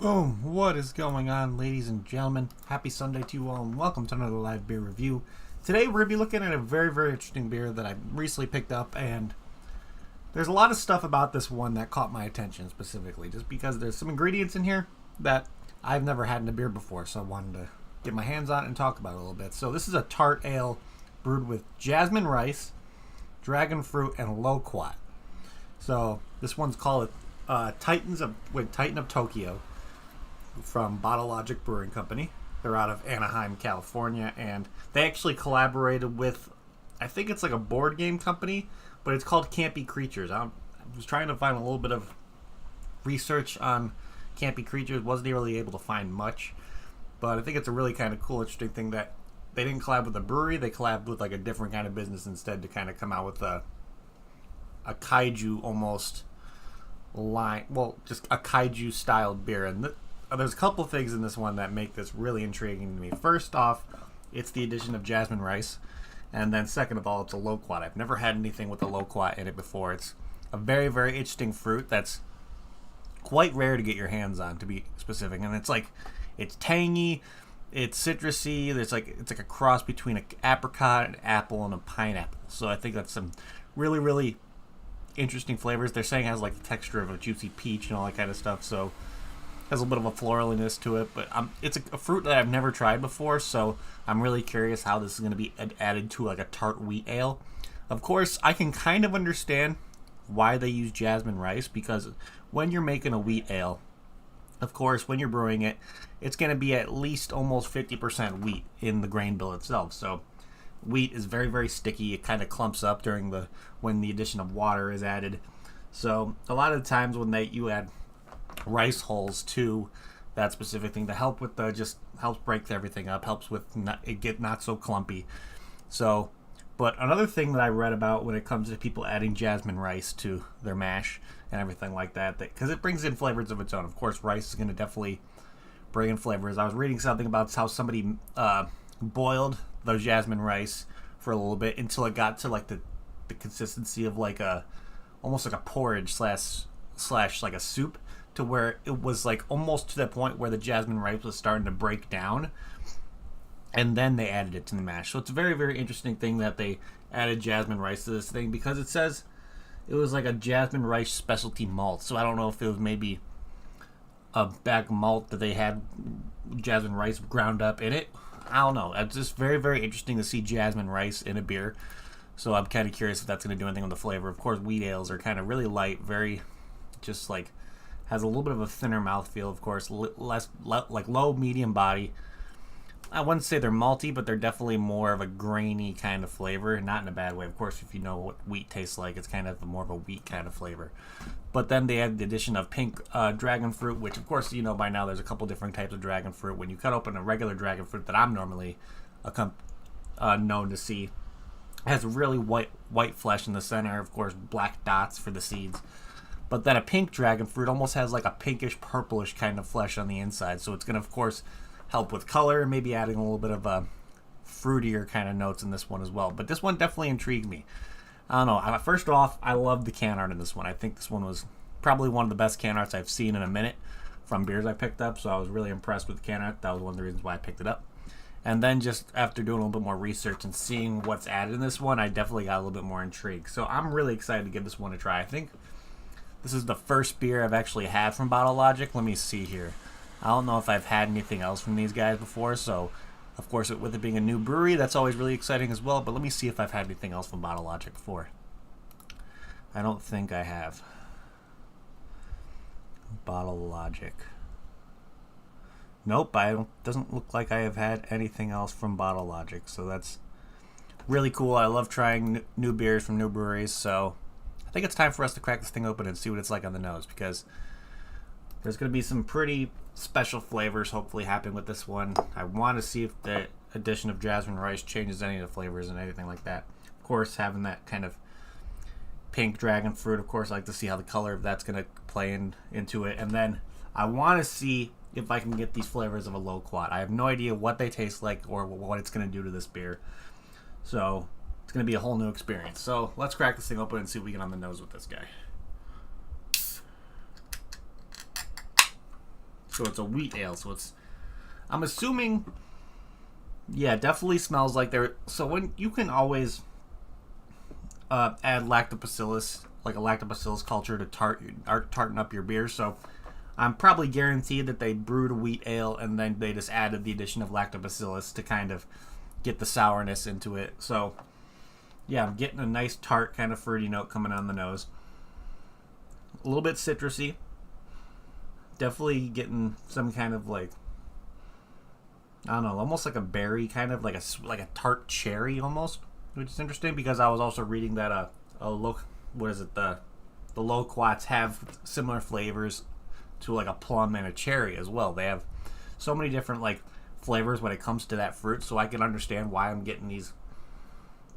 Boom! What is going on, ladies and gentlemen? Happy Sunday to you all, and welcome to another live beer review. Today, we're going to be looking at a very, very interesting beer that I recently picked up, and there's a lot of stuff about this one that caught my attention specifically, just because there's some ingredients in here that I've never had in a beer before, so I wanted to get my hands on it and talk about it a little bit. So this is a tart ale brewed with jasmine rice, dragon fruit, and loquat. So this one's called Titan of Tokyo, from Bottle Logic Brewing Company. They're out of Anaheim, California, and they actually collaborated with, I think it's like a board game company, but it's called Campy Creatures. I was trying to find a little bit of research on Campy Creatures, wasn't really able to find much, but I think it's a really kind of cool, interesting thing that they didn't collab with a brewery, they collabed with like a different kind of business instead to kind of come out with a kaiju almost line, well, just a kaiju styled beer. And there's a couple things in this one that make this really intriguing to me. First off, it's the addition of jasmine rice, and then second of all, it's a loquat. I've never had anything with a loquat in it before. It's a very, very interesting fruit that's quite rare to get your hands on, to be specific. And it's tangy, it's citrusy. It's like a cross between an apricot, an apple, and a pineapple. So I think that's some really, really interesting flavors. They're saying it has like the texture of a juicy peach and all that kind of stuff. So has a little bit of a floraliness to it, but it's a fruit that I've never tried before, so I'm really curious how this is going to be added to like a tart wheat ale. Of course, I can kind of understand why they use jasmine rice, because when you're making a wheat ale, of course, when you're brewing it, it's going to be at least almost 50% wheat in the grain bill itself. So wheat is very, very sticky. It kind of clumps up when the addition of water is added. So a lot of the times when you add rice hulls to that specific thing to help with just helps break everything up, helps with it get not so clumpy. So, but another thing that I read about when it comes to people adding jasmine rice to their mash and everything like that, because it brings in flavors of its own. Of course, rice is going to definitely bring in flavors. I was reading something about how somebody boiled the jasmine rice for a little bit until it got to like the consistency of like almost like a porridge slash like a soup, to where it was like almost to the point where the jasmine rice was starting to break down, and then they added it to the mash. So it's a very, very interesting thing that they added jasmine rice to this thing, because it says it was like a jasmine rice specialty malt. So I don't know if it was maybe a bag malt that they had jasmine rice ground up in it. I don't know. It's just very, very interesting to see jasmine rice in a beer. So I'm kind of curious if that's going to do anything with the flavor. Of course, wheat ales are kind of really light, very just like has a little bit of a thinner mouthfeel, of course, like low, medium body. I wouldn't say they're malty, but they're definitely more of a grainy kind of flavor, not in a bad way. Of course, if you know what wheat tastes like, it's kind of more of a wheat kind of flavor. But then they add the addition of pink dragon fruit, which, of course, you know by now there's a couple different types of dragon fruit. When you cut open a regular dragon fruit that I'm normally known to see, it has really white flesh in the center, of course, black dots for the seeds. But then a pink dragon fruit almost has like a pinkish, purplish kind of flesh on the inside. So it's going to, of course, help with color and maybe adding a little bit of a fruitier kind of notes in this one as well. But this one definitely intrigued me. I don't know. First off, I love the can art in this one. I think this one was probably one of the best can arts I've seen in a minute from beers I picked up. So I was really impressed with the can art. That was one of the reasons why I picked it up. And then just after doing a little bit more research and seeing what's added in this one, I definitely got a little bit more intrigued. So I'm really excited to give this one a try. I think this is the first beer I've actually had from Bottle Logic. Let me see here. I don't know if I've had anything else from these guys before, so of course with it being a new brewery, that's always really exciting as well, but let me see if I've had anything else from Bottle Logic before. I don't think I have. Bottle Logic. Nope, doesn't look like I have had anything else from Bottle Logic, so that's really cool. I love trying new beers from new breweries, so I think it's time for us to crack this thing open and see what it's like on the nose, because there's going to be some pretty special flavors hopefully happen with this one. I want to see if the addition of jasmine rice changes any of the flavors and anything like that. Of course, having that kind of pink dragon fruit, of course, I like to see how the color of that's going to play into it. And then I want to see if I can get these flavors of a loquat. I have no idea what they taste like or what it's going to do to this beer. So it's going to be a whole new experience. So let's crack this thing open and see what we get on the nose with this guy. So it's a wheat ale. So it's, I'm assuming, yeah, it definitely smells like there. So when you can always add lactobacillus, like a lactobacillus culture to tarten up your beer. So I'm probably guaranteed that they brewed a wheat ale and then they just added the addition of lactobacillus to kind of get the sourness into it. So yeah, I'm getting a nice tart kind of fruity note coming on the nose. A little bit citrusy. Definitely getting some kind of like, I don't know, almost like a berry, kind of like a tart cherry almost, which is interesting because I was also reading that the loquats have similar flavors to like a plum and a cherry as well. They have so many different like flavors when it comes to that fruit, so I can understand why I'm getting these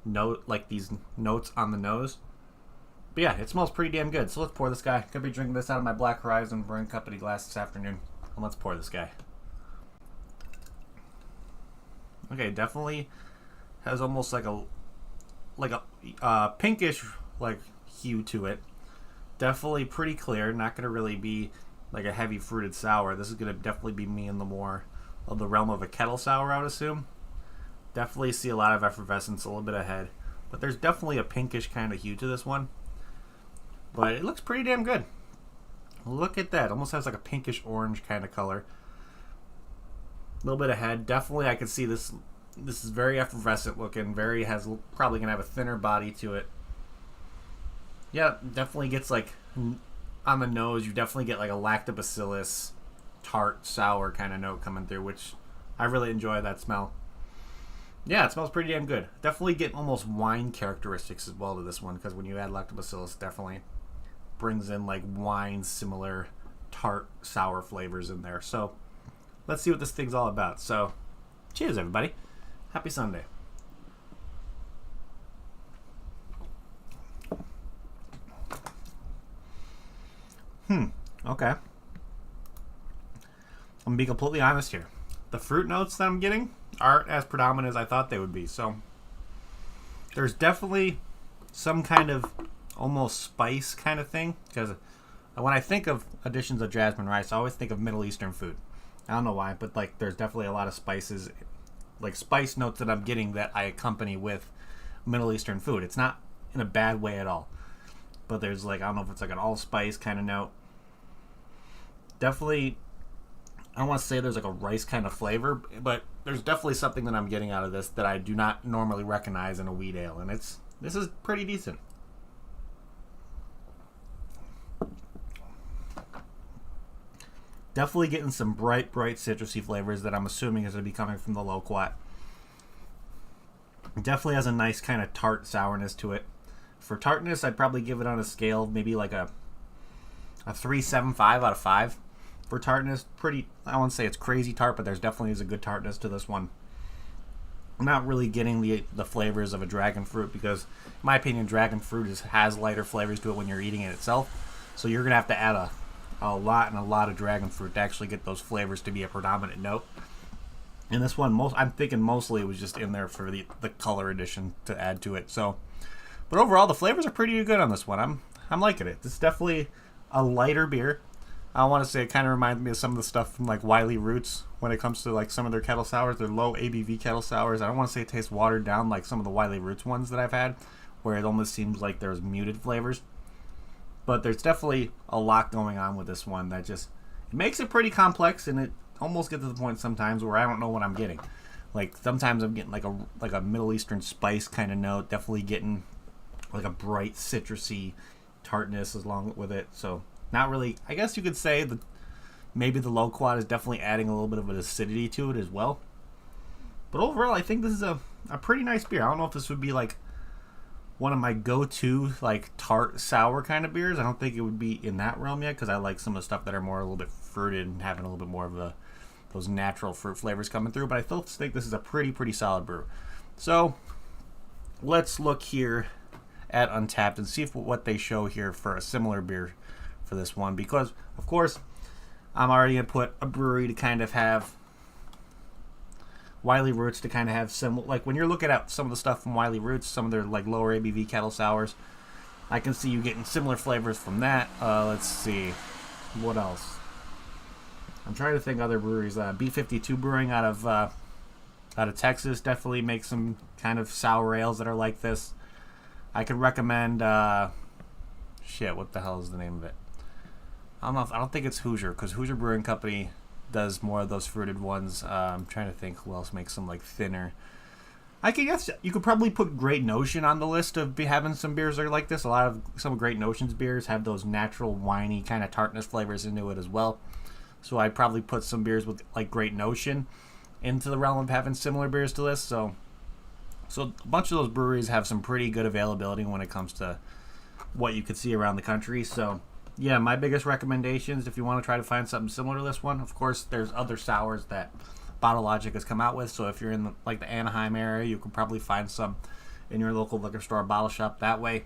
notes on the nose. But yeah, it smells pretty damn good. So let's pour this guy. Gonna be drinking this out of my Black Horizon Brewing Company glass this afternoon. And let's pour this guy. Okay, definitely has almost like a pinkish like hue to it. Definitely pretty clear. Not gonna really be like a heavy fruited sour. This is gonna definitely be me in the more of the realm of a kettle sour, I would assume. Definitely see a lot of effervescence, a little bit ahead, but there's definitely a pinkish kind of hue to this one. But it looks pretty damn good. Look at that. Almost has like a pinkish orange kind of color. A little bit ahead. Definitely I can see this. This is very effervescent looking. Probably going to have a thinner body to it. Yeah, definitely gets like on the nose. You definitely get like a lactobacillus tart sour kind of note coming through, which I really enjoy that smell. Yeah, it smells pretty damn good. Definitely getting almost wine characteristics as well to this one, because when you add lactobacillus, definitely brings in like wine similar tart sour flavors in there. So let's see what this thing's all about. So cheers everybody. Happy Sunday. Okay. I'm gonna be completely honest here. The fruit notes that I'm getting aren't as predominant as I thought they would be. So there's definitely some kind of almost spice kind of thing, because when I think of additions of jasmine rice, I always think of Middle Eastern food. I don't know why, but like there's definitely a lot of spices, like spice notes that I'm getting that I accompany with Middle Eastern food. It's not in a bad way at all, but there's like, I don't know if it's like an allspice kind of note. Definitely, I don't want to say there's like a rice kind of flavor, but there's definitely something that I'm getting out of this that I do not normally recognize in a wheat ale, and this is pretty decent. Definitely getting some bright citrusy flavors that I'm assuming is going to be coming from the loquat. Definitely has a nice kind of tart sourness to it. For tartness, I'd probably give it on a scale of maybe like a 3.75 out of 5. For tartness, pretty, I won't say it's crazy tart, but there's definitely is a good tartness to this one. I'm not really getting the flavors of a dragon fruit, because in my opinion dragon fruit has lighter flavors to it when you're eating it itself. So you're going to have to add a lot of dragon fruit to actually get those flavors to be a predominant note. And this one, I'm thinking mostly it was just in there for the color addition to add to it. So, but overall the flavors are pretty good on this one. I'm liking it. This is definitely a lighter beer. I want to say it kind of reminds me of some of the stuff from like Wiley Roots when it comes to like some of their kettle sours, their low ABV kettle sours. I don't want to say it tastes watered down like some of the Wiley Roots ones that I've had, where it almost seems like there's muted flavors. But there's definitely a lot going on with this one that just, it makes it pretty complex, and it almost gets to the point sometimes where I don't know what I'm getting. Like sometimes I'm getting like a Middle Eastern spice kind of note, definitely getting like a bright citrusy tartness along with it. So not really, I guess you could say that maybe the loquat is definitely adding a little bit of an acidity to it as well. But overall, I think this is a pretty nice beer. I don't know if this would be like one of my go-to like tart sour kind of beers. I don't think it would be in that realm yet, because I like some of the stuff that are more a little bit fruited and having a little bit more of those natural fruit flavors coming through. But I still think this is a pretty solid brew. So let's look here at Untappd and see what they show here for a similar beer for this one, because of course I'm already gonna put a brewery to kind of have Wiley Roots to kind of have similar, like when you're looking at some of the stuff from Wiley Roots, some of their like lower ABV kettle sours, I can see you getting similar flavors from that. Let's see what else. I'm trying to think other breweries. B52 Brewing out of Texas definitely makes some kind of sour ales that are like this. I could recommend. What the hell is the name of it? I don't think it's Hoosier, because Hoosier Brewing Company does more of those fruited ones. I'm trying to think who else makes them like thinner. I guess you could probably put Great Notion on the list of having some beers that are like this. Some Great Notion's beers have those natural winey kind of tartness flavors into it as well. So I'd probably put some beers with like Great Notion into the realm of having similar beers to this. So a bunch of those breweries have some pretty good availability when it comes to what you could see around the country. So yeah, my biggest recommendations, if you want to try to find something similar to this one, of course, there's other sours that Bottle Logic has come out with. So if you're in the Anaheim area, you can probably find some in your local liquor store or bottle shop that way.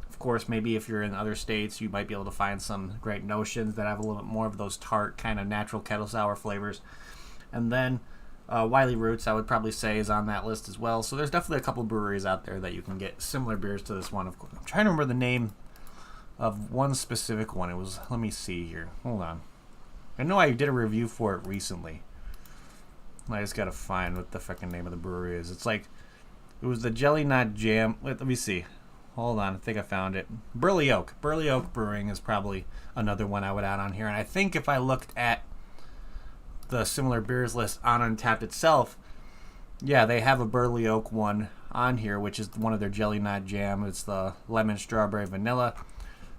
Of course, maybe if you're in other states, you might be able to find some Great Notions that have a little bit more of those tart kind of natural kettle sour flavors. And then Wiley Roots, I would probably say, is on that list as well. So there's definitely a couple breweries out there that you can get similar beers to this one. Of course, I'm trying to remember the name of one specific one. It was, let me see here. Hold on. I know I did a review for it recently. I just gotta find what the fucking name of the brewery is. It's like, it was the Jelly Knot Jam. Wait, let me see. Hold on, I think I found it. Burley Oak. Burley Oak Brewing is probably another one I would add on here. And I think if I looked at the similar beers list on Untapped itself, yeah, they have a Burley Oak one on here, which is one of their Jelly Knot Jam. It's the lemon, strawberry, vanilla.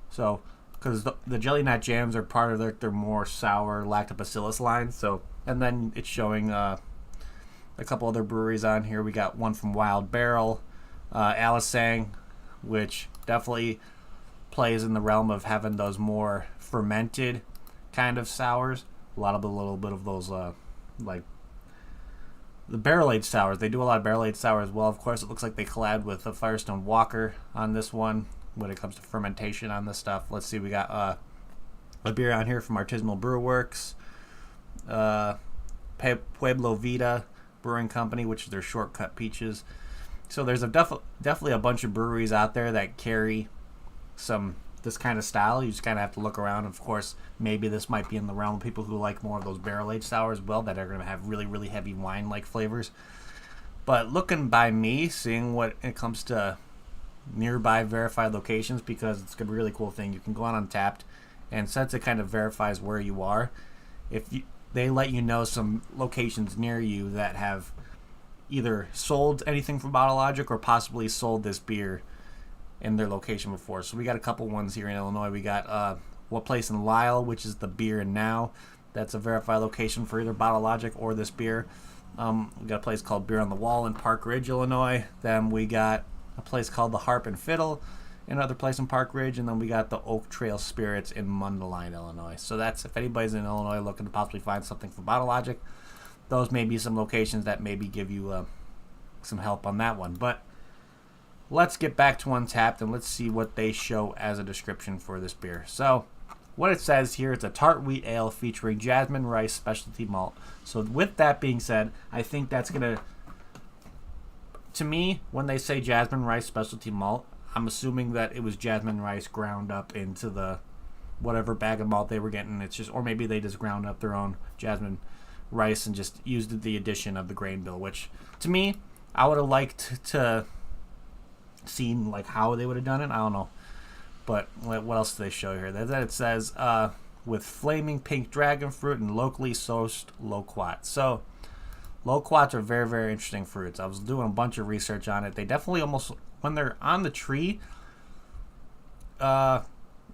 So, because the Jelly Knot Jams are part of their more sour lactobacillus line. So, and then it's showing a couple other breweries on here. We got one from Wild Barrel, Alisang, which definitely plays in the realm of having those more fermented kind of sours. A little bit of those like the barrel-aged sours. They do a lot of barrel-aged sours as well. Of course, it looks like they collabed with the Firestone Walker on this one when it comes to fermentation on this stuff. Let's see, we got a beer on here from Artisanal Brew Works, Pueblo Vida Brewing Company, which is their Shortcut Peaches. So there's definitely a bunch of breweries out there that carry this kind of style. You just kind of have to look around. Of course, maybe this might be in the realm of people who like more of those barrel-aged sours as well, that are going to have really, really heavy wine-like flavors. But looking by me, seeing what it comes to nearby verified locations, because it's going to be a really cool thing. You can go on Untapped, and since it kind of verifies where you are, they let you know some locations near you that have either sold anything from Bottle Logic or possibly sold this beer in their location before. So we got a couple ones here in Illinois. We got What Place in Lisle, which is the Beer and Now. That's a verified location for either Bottle Logic or this beer. We got a place called Beer on the Wall in Park Ridge, Illinois. Then we got a place called the Harp and Fiddle, another place in Park Ridge, and then we got the Oak Trail Spirits in Mundelein, Illinois. So that's, if anybody's in Illinois looking to possibly find something for Bottle Logic, those may be some locations that maybe give you some help on that one. But let's get back to Untapped and let's see what they show as a description for this beer. So what it says here, it's a tart wheat ale featuring jasmine rice specialty malt. So with that being said, I think that's going to me, when they say jasmine rice specialty malt, I'm assuming that it was jasmine rice ground up into the whatever bag of malt they were getting. It's just, or maybe they just ground up their own jasmine rice and just used the addition of the grain bill, which to me, I would have liked to seen like how they would have done it. I don't know. But what else do they show here? That it says with flaming pink dragon fruit and locally sourced loquat. So loquats are very, very interesting fruits. I was doing a bunch of research on it. They definitely almost, when they're on the tree, it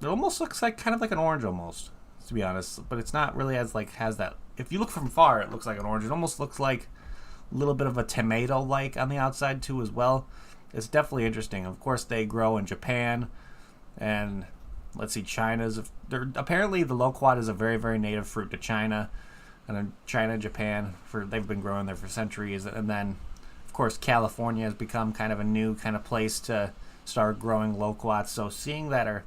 almost looks like kind of like an orange almost, to be honest. But it's not really as like has that. If you look from far, it looks like an orange. It almost looks like a little bit of a tomato like on the outside too as well. It's definitely interesting. Of course, they grow in Japan, and let's see, apparently the loquat is a very, very native fruit to China, and in China and Japan, they've been growing there for centuries. And then, of course, California has become kind of a new kind of place to start growing loquats. So seeing that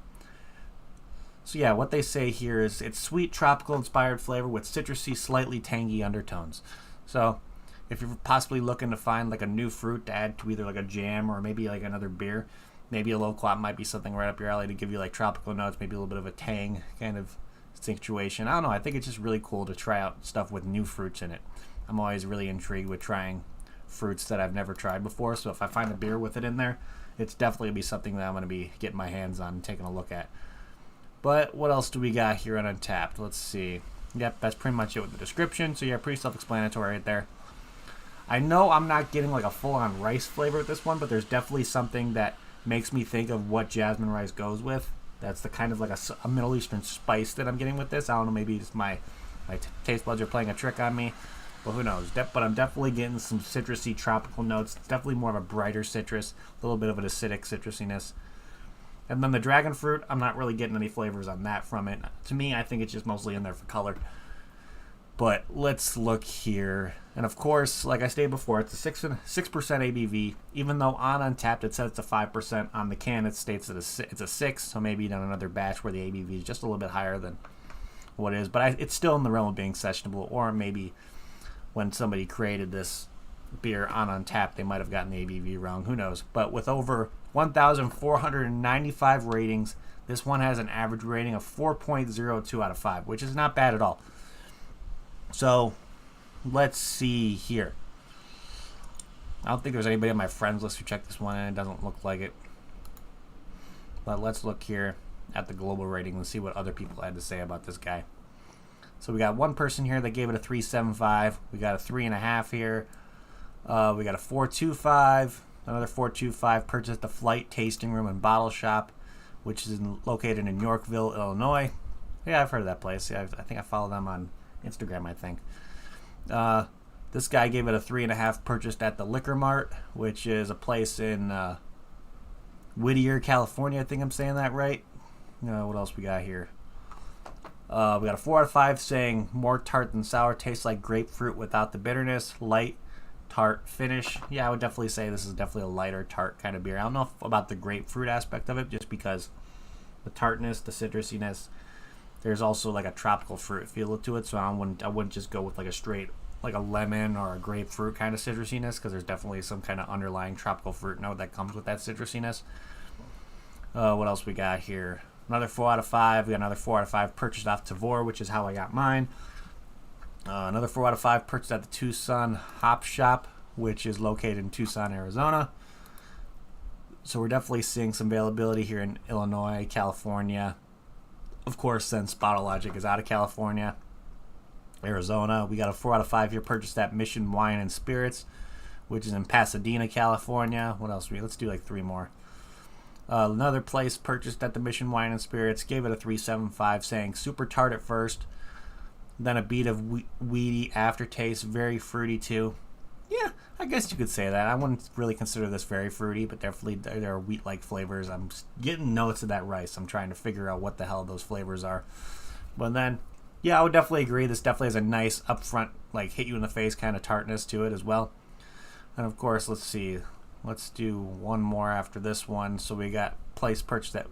so yeah, what they say here is it's sweet, tropical inspired flavor with citrusy, slightly tangy undertones. So if you're possibly looking to find like a new fruit to add to either like a jam or maybe like another beer, maybe a loquat might be something right up your alley to give you like tropical notes, maybe a little bit of a tang kind of situation. I don't know. I think it's just really cool to try out stuff with new fruits in it. I'm always really intrigued with trying fruits that I've never tried before. So if I find a beer with it in there, it's definitely going to be something that I'm going to be getting my hands on and taking a look at. But what else do we got here on Untapped? Let's see. Yep, that's pretty much it with the description. So yeah, pretty self-explanatory right there. I know I'm not getting like a full-on rice flavor with this one, but there's definitely something that makes me think of what jasmine rice goes with. That's the kind of like a Middle Eastern spice that I'm getting with this. I don't know, maybe it's my taste buds are playing a trick on me. But who knows? But I'm definitely getting some citrusy tropical notes. It's definitely more of a brighter citrus, a little bit of an acidic citrusiness. And then the dragon fruit, I'm not really getting any flavors on that from it. To me, I think it's just mostly in there for color. But let's look here. And of course, like I stated before, it's a 6% ABV. Even though on Untapped it says it's a 5%, on the can it states that it's a 6. So maybe on another batch where the ABV is just a little bit higher than what it is. But it's still in the realm of being sessionable. Or maybe when somebody created this beer on Untapped, they might have gotten the ABV wrong. Who knows? But with over 1,495 ratings, this one has an average rating of 4.02 out of 5, which is not bad at all. So let's see here. I don't think there's anybody on my friends list who checked this one, and it doesn't look like it. But let's look here at the global rating and see what other people had to say about this guy. So we got one person here that gave it a 3.75. We got a 3.5 here. We got a 4.25. Another 4.25 purchased at the Flight Tasting Room and Bottle Shop, which is located in Yorkville, Illinois. Yeah, I've heard of that place. Yeah, I think I follow them on Instagram, I think. This guy gave it a 3.5 purchased at the Liquor Mart, which is a place in Whittier, California. I think I'm saying that right. What else we got here? We got a 4 out of 5 saying more tart than sour. Tastes like grapefruit without the bitterness. Light, tart finish. Yeah, I would definitely say this is definitely a lighter tart kind of beer. I don't know about the grapefruit aspect of it, just because the tartness, the citrusiness. There's also like a tropical fruit feel to it, so I wouldn't just go with like a straight like a lemon or a grapefruit kind of citrusiness, because there's definitely some kind of underlying tropical fruit note that comes with that citrusiness. What else we got here? Another 4 out of 5. We got another 4 out of 5 purchased off Tavor, which is how I got mine. Another 4 out of 5 purchased at the Tucson Hop Shop, which is located in Tucson, Arizona. So we're definitely seeing some availability here in Illinois, California. Of course, since Bottle Logic is out of California, Arizona. We got a 4 out of 5 here purchased at Mission Wine and Spirits, which is in Pasadena, California. What else? Let's do like 3 more. Another place purchased at the Mission Wine and Spirits, gave it a 3.75, saying super tart at first, then a beat of weedy aftertaste, very fruity too. Yeah, I guess you could say that. I wouldn't really consider this very fruity, but definitely there are wheat-like flavors. I'm getting notes of that rice. I'm trying to figure out what the hell those flavors are. But then, yeah, I would definitely agree. This definitely has a nice upfront, like hit you in the face kind of tartness to it as well. And of course, let's see. Let's do one more after this one. So we got place purchased at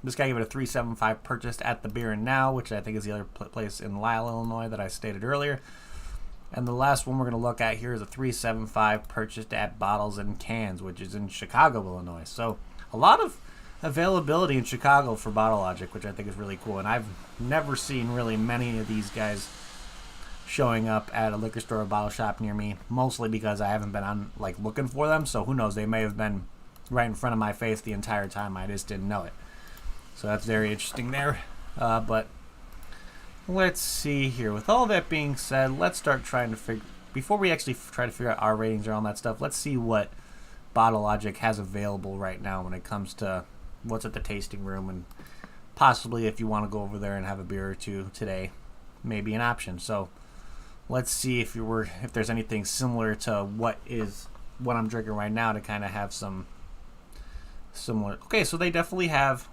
this guy gave it a 3.75 purchased at the Beer and Now, which I think is the other place in Lisle, Illinois that I stated earlier. And the last one we're going to look at here is a 3.75 purchased at Bottles and Cans, which is in Chicago, Illinois. So a lot of availability in Chicago for Bottle Logic, which I think is really cool. And I've never seen really many of these guys showing up at a liquor store or bottle shop near me, mostly because I haven't been on like looking for them. So who knows, they may have been right in front of my face the entire time. I just didn't know it. So that's very interesting there. But let's see here. With all that being said, let's start trying to figure, before we actually try to figure out our ratings or all that stuff, let's see what Bottle Logic has available right now when it comes to what's at the tasting room, and possibly if you want to go over there and have a beer or two today, maybe an option. So let's see if there's anything similar to what I'm drinking right now to kind of have some similar. Okay, so they definitely have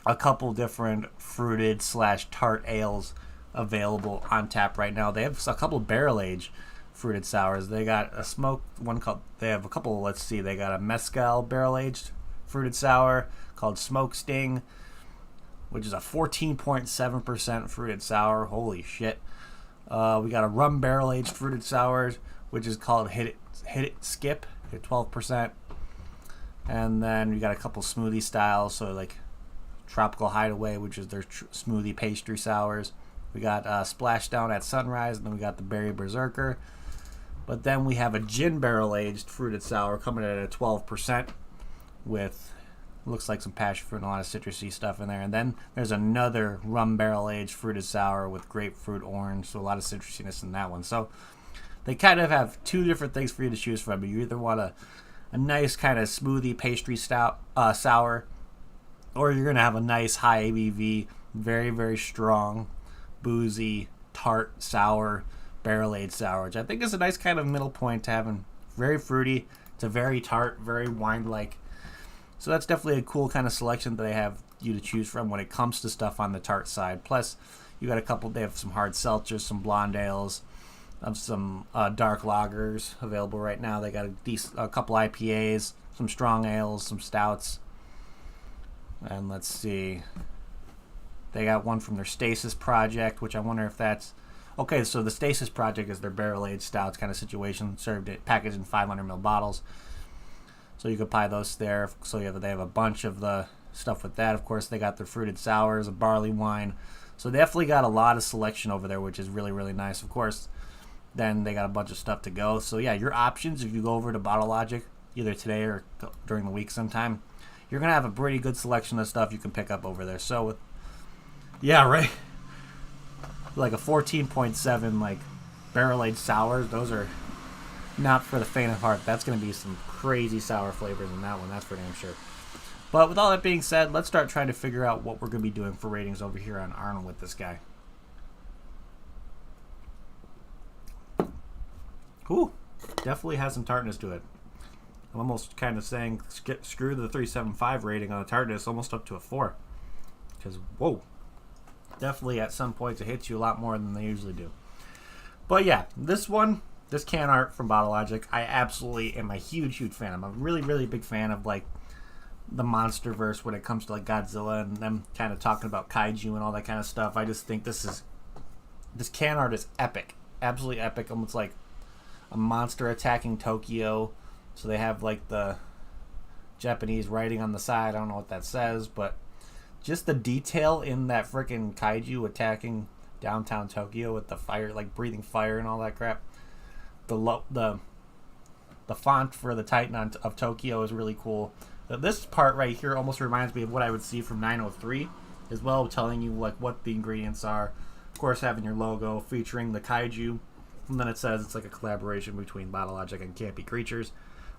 a couple different fruited / tart ales available on tap right now. They have a couple barrel aged fruited sours. They got a smoked one called. They have a couple. Let's see. They got a mezcal barrel aged fruited sour called Smoke Sting, which is a 14.7% fruited sour. Holy shit. We got a rum barrel aged fruited sour, which is called Hit It Skip at 12%. And then we got a couple smoothie styles, so like Tropical Hideaway, which is their smoothie pastry sours. We got Splashdown at Sunrise, and then we got the Berry Berserker. But then we have a gin barrel-aged fruited sour coming in at a 12% with, looks like some passion fruit and a lot of citrusy stuff in there. And then there's another rum barrel-aged fruited sour with grapefruit orange, so a lot of citrusiness in that one. So they kind of have two different things for you to choose from. You either want a nice kind of smoothie pastry sour, or you're going to have a nice high ABV, very, very strong, boozy, tart, sour, barrel-aged sour, which I think is a nice kind of middle point to having. Very fruity, it's a very tart, very wine-like. So that's definitely a cool kind of selection that they have you to choose from when it comes to stuff on the tart side. Plus, you got a couple, they have some hard seltzers, some blonde ales, some dark lagers available right now. They got a couple IPAs, some strong ales, some stouts. And let's see. They got one from their Stasis Project, which I wonder if that's... Okay, so the Stasis Project is their barrel-aged stouts kind of situation, packaged in 500ml bottles. So you could buy those there. So they have a bunch of the stuff with that. Of course, they got their fruited sours, a barley wine. So they definitely got a lot of selection over there, which is really, really nice. Of course, then they got a bunch of stuff to go. So yeah, your options, if you go over to Bottle Logic, either today or during the week sometime, you're going to have a pretty good selection of stuff you can pick up over there. So, yeah, right. Like a 14.7, like, barrel-aged sours, those are not for the faint of heart. That's going to be some crazy sour flavors in that one, that's for damn sure. But with all that being said, let's start trying to figure out what we're going to be doing for ratings over here on Arnold with this guy. Ooh, definitely has some tartness to it. I'm almost kind of saying screw the 3.75 rating on the tartness, almost up to a 4. Because, whoa, definitely at some points it hits you a lot more than they usually do. But yeah, this can art from Bottle Logic, I absolutely am a huge, huge fan. I'm a really, really big fan of like the MonsterVerse when it comes to like Godzilla and them kind of talking about kaiju and all that kind of stuff. I just think this can art is epic, absolutely epic. Almost like a monster attacking Tokyo. So they have like the Japanese writing on the side. I don't know what that says, but just the detail in that freaking kaiju attacking downtown Tokyo with the fire, like breathing fire and all that crap. The font for the Titan of Tokyo is really cool. This part right here almost reminds me of what I would see from 903 as well, telling you like what the ingredients are. Of course, having your logo featuring the kaiju, and then it says it's like a collaboration between Bottle Logic and Campy Creatures.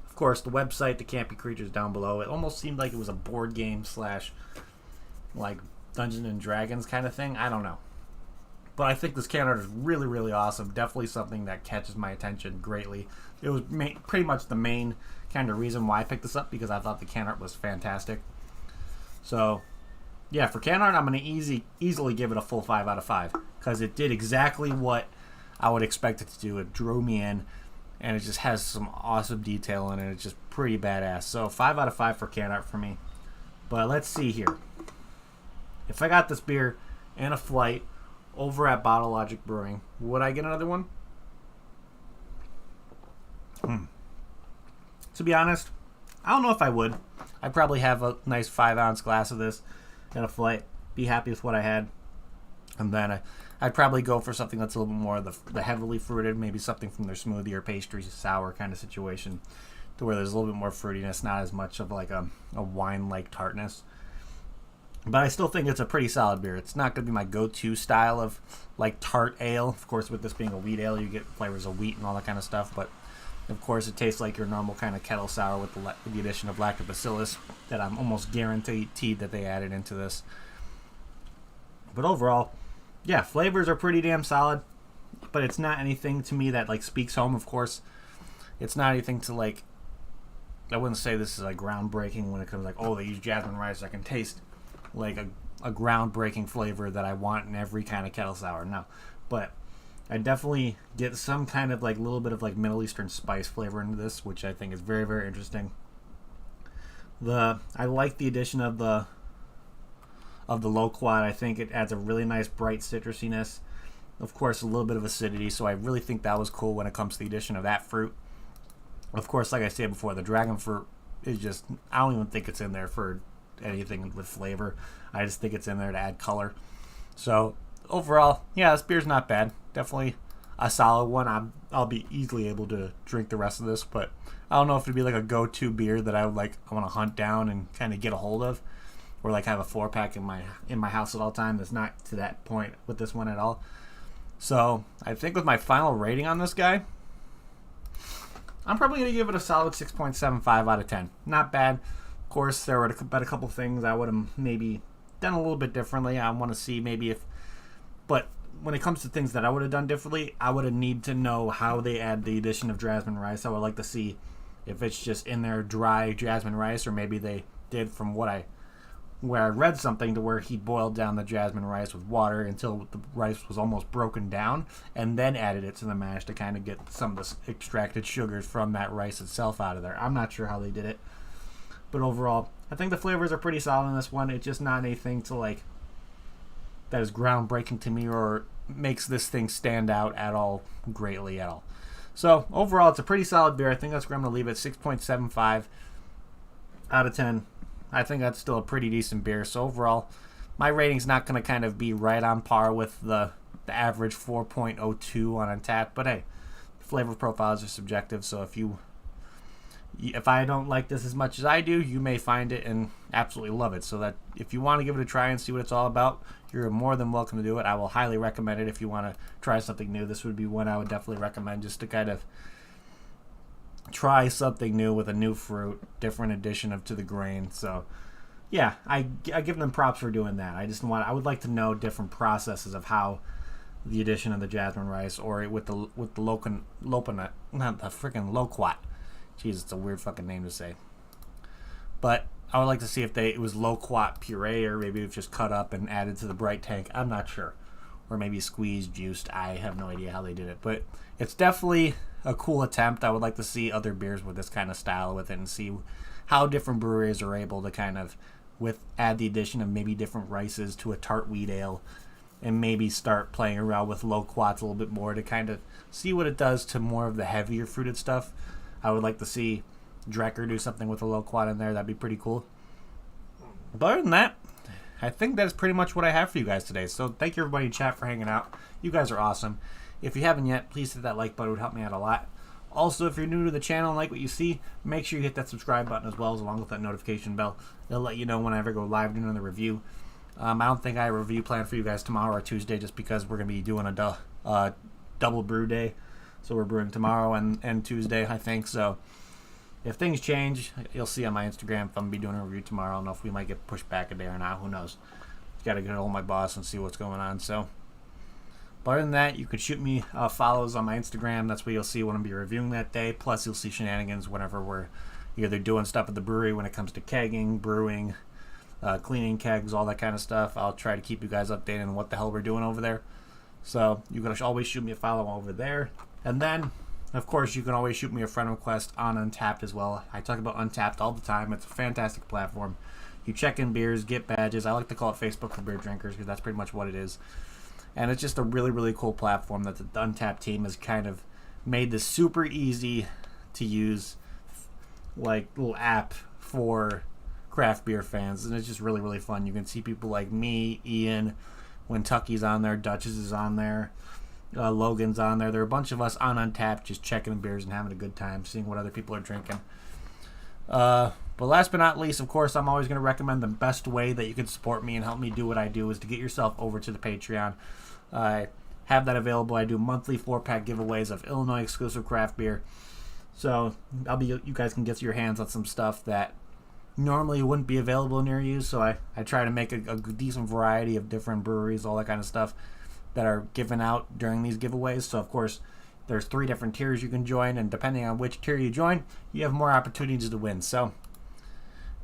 Of course, the website, the Campy Creatures down below. It almost seemed like it was a board game / like Dungeons and Dragons kind of thing. I don't know. But I think this can art is really, really awesome. Definitely something that catches my attention greatly. It was pretty much the main kind of reason why I picked this up, because I thought the can art was fantastic. So, yeah, for can art, I'm going to easily give it a full 5 out of 5. Because it did exactly what I would expect it to do. It drew me in. And it just has some awesome detail in it. It's just pretty badass. So 5 out of 5 for can art for me. But let's see here. If I got this beer and a flight over at Bottle Logic Brewing, would I get another one? To be honest, I don't know if I would. I'd probably have a nice 5-ounce glass of this and a flight. Be happy with what I had. And then I'd probably go for something that's a little bit more of the heavily fruited, maybe something from their smoothie or pastry sour kind of situation, to where there's a little bit more fruitiness, not as much of like a wine-like tartness. But I still think it's a pretty solid beer. It's not going to be my go-to style of like tart ale. Of course, with this being a wheat ale, you get flavors of wheat and all that kind of stuff. But of course, it tastes like your normal kind of kettle sour with the addition of lactobacillus that I'm almost guaranteed that they added into this. But overall, yeah, flavors are pretty damn solid, but it's not anything to me that like speaks home. Of course, it's not anything to like. I wouldn't say this is like groundbreaking when it comes like, oh, they use jasmine rice. I can taste like a groundbreaking flavor that I want in every kind of kettle sour. No, but I definitely get some kind of like little bit of like Middle Eastern spice flavor into this, which I think is very, very interesting. I like the addition of the low quad. I think it adds a really nice bright citrusiness. Of course, a little bit of acidity, so I really think that was cool when it comes to the addition of that fruit. Of course, like I said before, the dragon fruit is just, I don't even think it's in there for anything with flavor. I just think it's in there to add color. So overall, yeah, this beer's not bad. Definitely a solid one. I'll be easily able to drink the rest of this, but I don't know if it'd be like a go-to beer that I want to hunt down and kind of get a hold of, or like have a 4-pack in my house at all time. That's not to that point with this one at all. So I think with my final rating on this guy, I'm probably going to give it a solid 6.75 out of 10. Not bad. Of course, there were a couple things I would have maybe done a little bit differently. I want to see maybe but when it comes to things that I would have done differently, I would have need to know how they add the addition of jasmine rice. I would like to see if it's just in there dry jasmine rice, or maybe they did from where I read something to where he boiled down the jasmine rice with water until the rice was almost broken down, and then added it to the mash to kind of get some of the extracted sugars from that rice itself out of there. I'm not sure how they did it, but overall, I think the flavors are pretty solid in this one. It's just not anything to like that is groundbreaking to me or makes this thing stand out at all greatly at all. So overall, it's a pretty solid beer. I think that's where I'm going to leave it, 6.75 out of 10. I think that's still a pretty decent beer. So overall, my rating's not going to kind of be right on par with the average 4.02 on Untappd. But hey, flavor profiles are subjective. So if I don't like this as much as I do, you may find it and absolutely love it. So that if you want to give it a try and see what it's all about, you're more than welcome to do it. I will highly recommend it if you want to try something new. This would be one I would definitely recommend, just to kind of try something new with a new fruit, different addition to the grain. So yeah, I give them props for doing that. I would like to know different processes of how the addition of the jasmine rice, or with the loquat, not the freaking loquat. Jeez, it's a weird fucking name to say. But I would like to see if it was loquat puree, or maybe it's just cut up and added to the bright tank. I'm not sure. Or maybe squeezed, juiced. I have no idea how they did it. But it's definitely a cool attempt. I would like to see other beers with this kind of style with it and see how different breweries are able to kind of add the addition of maybe different rices to a tart wheat ale, and maybe start playing around with loquats a little bit more to kind of see what it does to more of the heavier fruited stuff. I would like to see Drecker do something with a loquat in there. That'd be pretty cool. But other than that, I think that's pretty much what I have for you guys today. So thank you everybody in chat for hanging out. You guys are awesome. If you haven't yet, please hit that like button. It would help me out a lot. Also, if you're new to the channel and like what you see, make sure you hit that subscribe button as well, along with that notification bell. It'll let you know when I ever go live doing another review. I don't think I have a review planned for you guys tomorrow or Tuesday, just because we're going to be doing a double brew day. So we're brewing tomorrow and Tuesday, I think. So if things change, you'll see on my Instagram if I'm going to be doing a review tomorrow. I don't know if we might get pushed back a day or not. Who knows? Got to get hold of my boss and see what's going on. So, but other than that, you could shoot me follows on my Instagram. That's where you'll see what I'm be reviewing that day. Plus, you'll see shenanigans whenever we're either doing stuff at the brewery when it comes to kegging, brewing, cleaning kegs, all that kind of stuff. I'll try to keep you guys updated on what the hell we're doing over there. So you can always shoot me a follow over there. And then, of course, you can always shoot me a friend request on Untappd as well. I talk about Untappd all the time. It's a fantastic platform. You check in beers, get badges. I like to call it Facebook for beer drinkers, because that's pretty much what it is. And it's just a really, really cool platform that the Untappd team has kind of made this super easy to use, like, little app for craft beer fans. And it's just really, really fun. You can see people like me, Ian, when Tucky's on there, Duchess is on there. Logan's on there. There are a bunch of us on Untappd just checking beers and having a good time, seeing what other people are drinking. But last but not least, of course, I'm always going to recommend the best way that you can support me and help me do what I do is to get yourself over to the Patreon. I have that available. I do monthly 4-pack giveaways of Illinois exclusive craft beer. So you guys can get your hands on some stuff that normally wouldn't be available near you. So I try to make a decent variety of different breweries, all that kind of stuff, that are given out during these giveaways. So of course there's 3 different tiers you can join, and depending on which tier you join, you have more opportunities to win. So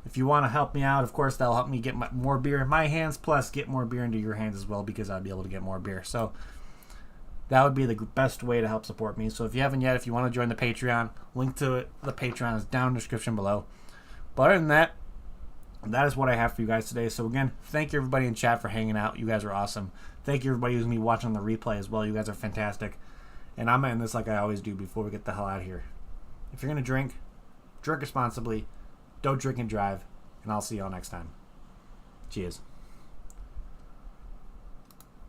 if you want to help me out, of course that'll help me get more beer in my hands, plus get more beer into your hands as well, because I'll be able to get more beer. So that would be the best way to help support me. So if you haven't yet, if you want to join the Patreon, link to it, the Patreon is down in the description below. But other than that, that is what I have for you guys today. So again, thank you everybody in chat for hanging out. You guys are awesome. Thank you everybody who's going to be watching the replay as well. You guys are fantastic. And I'm going to end this like I always do before we get the hell out of here. If you're going to drink, drink responsibly. Don't drink and drive. And I'll see y'all next time. Cheers.